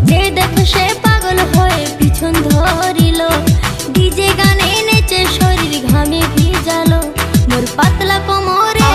যে দেখো সে পাগল হয়ে পিছন ধরিল, ডিজে গানে নেচে শরীর ঘামে ভিজালো, মোর পাতলা কোমরে